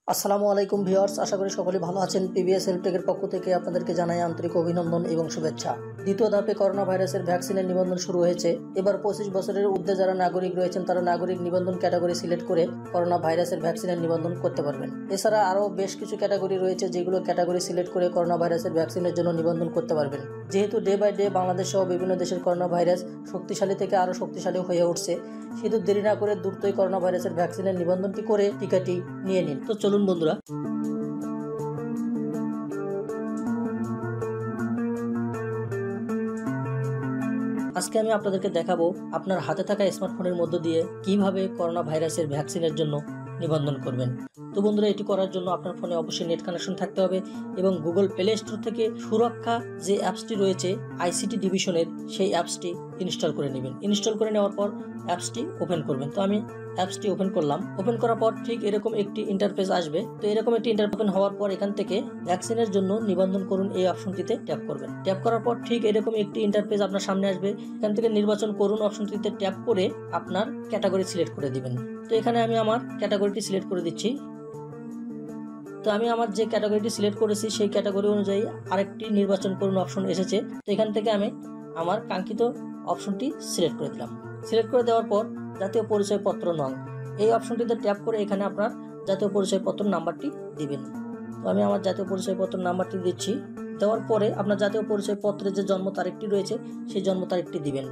আসসালামু আলাইকুম ভিউয়ার্স, আশা করি সকলে ভালো আছেন। PBS হেল্প টেকের পক্ষ থেকে আপনাদেরকে জানাই আন্তরিক অভিনন্দন এবং শুভেচ্ছা। দ্বিতীয় ধাপে করোনা ভাইরাসের ভ্যাকসিনের নিবন্ধন শুরু হয়েছে। এবার 25 বছরের ঊর্ধ্বে যারা নাগরিক রয়েছেন তারা নাগরিক নিবন্ধন ক্যাটাগরি সিলেক্ট করে করোনা ভাইরাসের ভ্যাকসিনের নিবন্ধন করতে পারবেন। এছাড়া আরও বেশ কিছু ক্যাটাগরি রয়েছে যেগুলো ক্যাটাগরি সিলেক্ট করে করোনা ভাইরাসের ভ্যাকসিনের জন্য নিবন্ধন করতে পারবেন। যেহেতু ডে বাই ডে বাংলাদেশ সহ বিভিন্ন দেশের করোনা ভাইরাস শক্তিশালী থেকে আরও শক্তিশালী হয়ে উঠছে, সেহেতু দেরি না করে দ্রুতই করোনা ভাইরাসের ভ্যাকসিনের নিবন্ধনটি করে টিকাটি নিয়ে নিন। তো চলুন বন্ধুরা, আজকে আমি আপনাদেরকে দেখাবো আপনার হাতে থাকা স্মার্টফোনের মধ্য দিয়ে কিভাবে করোনা ভাইরাসের ভ্যাকসিনের জন্য নিবন্ধন করবেন। তো বন্ধুরা, এটি করার জন্য আপনার ফোনে অবশ্যই নেট কানেকশন থাকতে হবে এবং গুগল প্লে স্টোর থেকে সুরক্ষা যে অ্যাপসটি রয়েছে ICT ডিভিশনের, সেই অ্যাপসটি ইনস্টল করে নেবেন। ইনস্টল করে নেওয়ার পর অ্যাপসটি ওপেন করবেন। তো আমি অ্যাপসটি ওপেন করলাম। ওপেন করার পর ঠিক এরকম একটি ইন্টারফেস আসবে। তো এরকম একটি ইন্টারফেস ওপেন হওয়ার পর এখান থেকে ভ্যাকসিনের জন্য নিবন্ধন করুন এই অপশনটিতে ট্যাপ করবেন। ট্যাপ করার পর ঠিক এরকম একটি ইন্টারফেস আপনার সামনে আসবে। এখান থেকে নির্বাচন করুন অপশনটিতে ট্যাপ করে আপনার ক্যাটাগরি সিলেক্ট করে দিবেন। তো এখানে আমি আমার ক্যাটাগরিটি সিলেক্ট করে দিচ্ছি। তো আমি আমার যে ক্যাটাগরিটি সিলেক্ট করেছি সেই ক্যাটাগরি অনুযায়ী আরেকটি নির্বাচন করুন অপশন এসেছে। তো এখান থেকে আমি আমার কাঙ্ক্ষিত অপশনটি সিলেক্ট করে দিলাম। সিলেক্ট করে দেওয়ার পর জাতীয় পরিচয়পত্র নং এই অপশনটিতে ট্যাপ করে এখানে আপনার জাতীয় পরিচয়পত্র নাম্বারটি দিবেন। তো আমি আমার জাতীয় পরিচয়পত্র নাম্বারটি দিচ্ছি। দেওয়ার পরে আপনার জাতীয় পরিচয়পত্রে যে জন্ম তারিখটি রয়েছে সেই জন্ম তারিখটি দিবেন।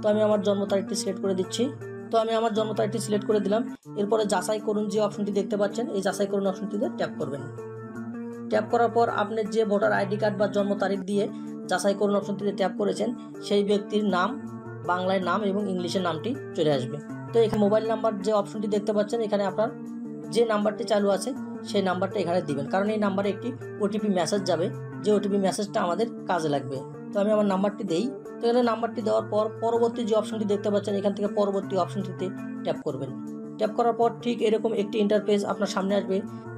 তো আমি আমার জন্ম তারিখটি সিলেক্ট করে দিচ্ছি। তো আমি আমার জন্ম তারিখটি সিলেক্ট করে দিলাম। এরপরে যাচাই করুন যে অপশনটি দেখতে পাচ্ছেন, এই যাচাই করুন অপশনটিতে ট্যাপ করবেন। ট্যাপ করার পর আপনি যে ভোটার আইডি কার্ড বা জন্ম তারিখ দিয়ে যাচাই করুন অপশনটিতে ট্যাপ করেছেন সেই ব্যক্তির নাম, বাংলায় নাম এবং ইংলিশে নামটি চলে আসবে। তো এখানে মোবাইল নাম্বার যে অপশনটি দেখতে পাচ্ছেন, এখানে আপনার যে নাম্বারটি চালু আছে সেই নাম্বারটা এখানে দিবেন, কারণ এই নাম্বারে একটি OTP মেসেজ যাবে, যে OTP মেসেজটা আমাদের কাজে লাগবে। তো আমি আমার নাম্বারটি দেই। তো এখানে নাম্বারটি দেওয়ার পর পরবর্তী যে অপশনটি দেখতে পাচ্ছেন এখান থেকে পরবর্তী অপশনটিতে ট্যাপ করবেন। ট্যাপ করার পর ঠিক এরকম একটি ইন্টারফেস আপনার সামনে আসবে।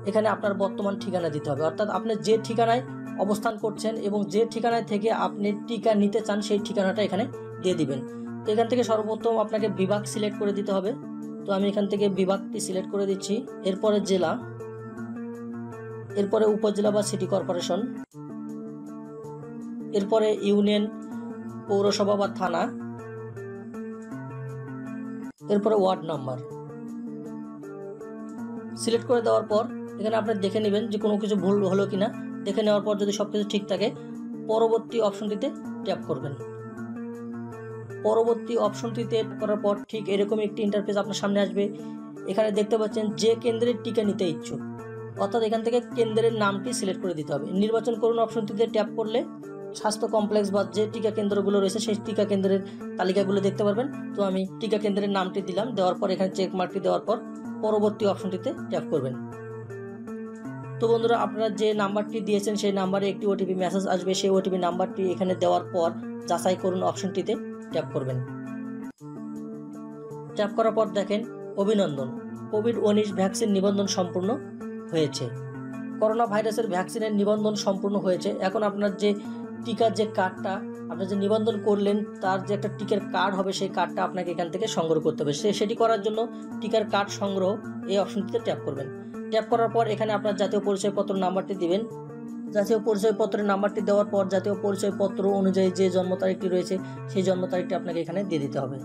এখানে আপনার বর্তমান ঠিকানা দিতে হবে, অর্থাৎ আপনি যে ঠিকানায় অবস্থান করছেন এবং যে ঠিকানায় থেকে আপনি টিকা নিতে চান সেই ঠিকানাটা এখানে দিয়ে দিবেন। তো এখান থেকে সর্বপ্রথম আপনাকে বিভাগ সিলেক্ট করে দিতে হবে। তো আমি এখান থেকে বিভাগটি সিলেক্ট করে দিচ্ছি। এরপরে জেলা, এরপরে উপজেলা বা সিটি কর্পোরেশন, এরপরে ইউনিয়ন, পৌরসভা বা থানা, এরপরে ওয়ার্ড নাম্বার সিলেক্ট করে দেওয়ার পর এখানে আপনি দেখে নেবেন যে কোনো কিছু ভুল হলো কিনা। দেখে নেওয়ার পর যদি সবকিছু ঠিক থাকে পরবর্তী অপশনটিতে ট্যাপ করবেন। পরবর্তী অপশনটিতে করার পর ঠিক এরকম একটি ইন্টারফেস আপনার সামনে আসবে। এখানে দেখতে পাচ্ছেন যে কেন্দ্রের টিকা নিতে ইচ্ছুক, অর্থাৎ এখান থেকে কেন্দ্রের নামটি সিলেক্ট করে দিতে হবে। নির্বাচন করুন অপশনটিতে ট্যাপ করলে স্বাস্থ্য কমপ্লেক্স বা যে টিকা কেন্দ্রগুলো রয়েছে সেই টিকা কেন্দ্রের তালিকাগুলো দেখতে পারবেন। তো আমি টিকা কেন্দ্রের নামটি দিলাম। দেওয়ার পর এখানে চেক মার্কটি দেওয়ার পর পরবর্তী অপশনটিতে ট্যাপ করবেন। তো বন্ধুরা, আপনারা যে নাম্বারটি দিয়েছেন সেই নাম্বারে একটি OTP মেসেজ আসবে। সেই OTP নাম্বারটি এখানে দেওয়ার পর যাচাই করুন অপশনটিতে ট্যাপ করবেন। ট্যাপ করার পর দেখেন অভিনন্দন, COVID-19 ভ্যাকসিন নিবন্ধন সম্পূর্ণ হয়েছে। করোনা ভাইরাসের ভ্যাকসিনের নিবন্ধন সম্পূর্ণ হয়েছে। এখন আপনার যে টিকার যে কার্ডটা আপনি যে নিবন্ধন করলেন তার যে একটা টিকার কার্ড হবে সেই কার্ডটা আপনাকে এখান থেকে সংগ্রহ করতে হবে। সেটি করার জন্য টিকার কার্ড সংগ্রহ এই অপশনটিতে ট্যাপ করবেন। ট্যাপ করার পর এখানে আপনার জাতীয় পরিচয়পত্র নাম্বারটি দিবেন। জাতীয় পরিচয়পত্রের নাম্বারটি দেওয়ার পর জাতীয় পরিচয়পত্র অনুযায়ী যে জন্ম তারিখটি রয়েছে সেই জন্ম তারিখটি আপনাকে এখানে দিয়ে দিতে হবে।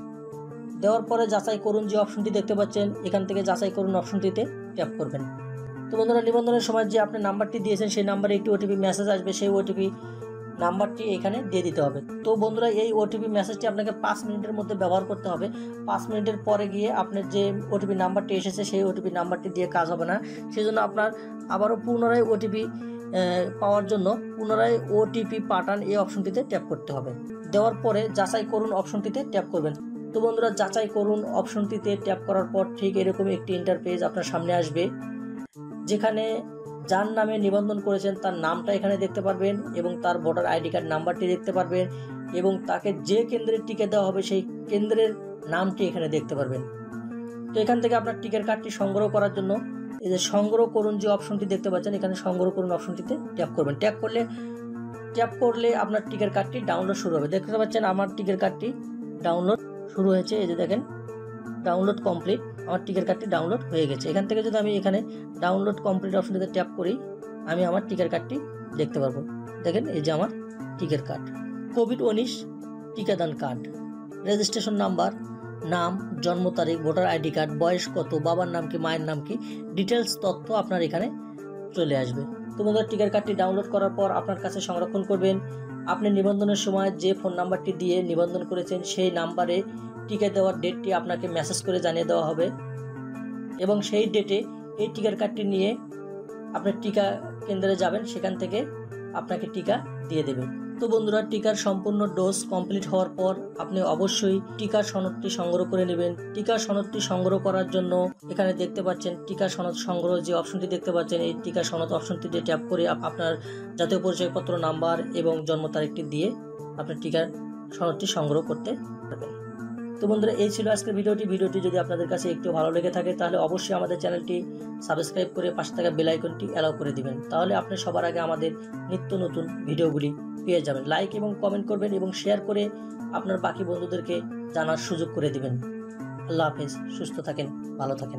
দেওয়ার পরে যাচাই করুন যে অপশনটি দেখতে পাচ্ছেন, এখান থেকে যাচাই করুন অপশনটিতে ট্যাপ করবেন। তো বন্ধুরা, নিবন্ধনের সময় যে আপনি নাম্বারটি দিয়েছেন সেই নাম্বারে একটি OTP মেসেজ আসবে, সেই OTP নাম্বারটি এখানে দিয়ে দিতে হবে। তো বন্ধুরা, এই OTP মেসেজটি আপনাকে 5 মিনিটের মধ্যে ব্যবহার করতে হবে। 5 মিনিটের পরে গিয়ে আপনার যে OTP নাম্বারটি এসেছে সেই OTP নাম্বারটি দিয়ে কাজ হবে না। সেজন্য আপনার আবারও পুনরায় OTP পাওয়ার জন্য পুনরায় OTP পাঠান এই অপশনটিতে ট্যাপ করতে হবে। দেওয়ার পরে যাচাই করুন অপশনটিতে ট্যাপ করবেন। তো বন্ধুরা, যাচাই করুন অপশনটিতে ট্যাপ করার পর ঠিক এরকম একটি ইন্টারফেস আপনার সামনে আসবে, যেখানে যার নামে নিবন্ধন করেছেন তার নামটা এখানে দেখতে পারবেন এবং তার ভোটার আইডি কার্ড নাম্বারটি দেখতে পারবেন এবং তাকে যে কেন্দ্রের টিকা দেওয়া হবে সেই কেন্দ্রের নামটি এখানে দেখতে পারবেন। তো এখান থেকে আপনার টিকার কার্ডটি সংগ্রহ করার জন্য এই যে সংগ্রহ করুন যে অপশনটি দেখতে পাচ্ছেন, এখানে সংগ্রহ করুন অপশনটিতে ট্যাপ করবেন। ট্যাপ করলে আপনার টিকার কার্ডটি ডাউনলোড শুরু হবে। দেখতে পাচ্ছেন আমার টিকার কার্ডটি ডাউনলোড শুরু হয়েছে। এই যে দেখেন ডাউনলোড কমপ্লিট। আমার টিকার কার্ডটি ডাউনলোড হয়ে গেছে। এখান থেকে যদি আমি এখানে ডাউনলোড কমপ্লিট অপশনটিতে ট্যাপ করি, আমি আমার টিকার কার্ডটি দেখতে পারবো। দেখেন এই যে আমার টিকার কার্ড, কোভিড-19 টিকাদান কার্ড, রেজিস্ট্রেশন নাম্বার, নাম, জন্ম তারিখ, ভোটার আইডি কার্ড, বয়স কত, বাবার নাম কি, মায়ের নাম কি, ডিটেলস তথ্য আপনার এখানে চলে আসবে। তো বন্ধুরা, টিকার কার্ডটি ডাউনলোড করার পর আপনার কাছে সংরক্ষণ করবেন। আপনি নিবন্ধনের সময় যে ফোন নাম্বারটি দিয়ে নিবন্ধন করেছেন সেই নাম্বারে টিকা দেওয়ার ডেটটি আপনাকে মেসেজ করে জানিয়ে দেওয়া হবে এবং সেই ডেটে এই টিকার কার্ডটি নিয়ে আপনি টিকা কেন্দ্রে যাবেন, সেখান থেকে আপনাকে টিকা দিয়ে দেবে। তো বন্ধুরা, টিকার সম্পূর্ণ ডোজ কমপ্লিট হওয়ার পর আপনি অবশ্যই টিকার সনদটি সংগ্রহ করে নেবেন। টিকার সনদটি সংগ্রহ করার জন্য এখানে দেখতে পাচ্ছেন টিকা সনদ সংগ্রহ যে অপশনটি দেখতে পাচ্ছেন, এই টিকা সনদ অপশনটিতে ট্যাপ করে আপনার জাতীয় পরিচয়পত্র নাম্বার এবং জন্ম তারিখটি দিয়ে আপনি টিকার সনদটি সংগ্রহ করতে পারবেন। তো বন্ধুরা, এই ছিল আজকের ভিডিওটি যদি আপনাদের কাছে একটু ভালো লেগে থাকে তাহলে অবশ্যই আমাদের চ্যানেলটি সাবস্ক্রাইব করে পাশে থাকা বেল আইকনটি অ্যালাউ করে দিবেন, তাহলে আপনি সবার আগে আমাদের নিত্য নতুন ভিডিওগুলি পেয়ে যাবেন। লাইক এবং কমেন্ট করবেন এবং শেয়ার করে আপনার বাকি বন্ধুদেরকে জানার সুযোগ করে দিবেন। আল্লাহ হাফেজ, সুস্থ থাকেন, ভালো থাকেন।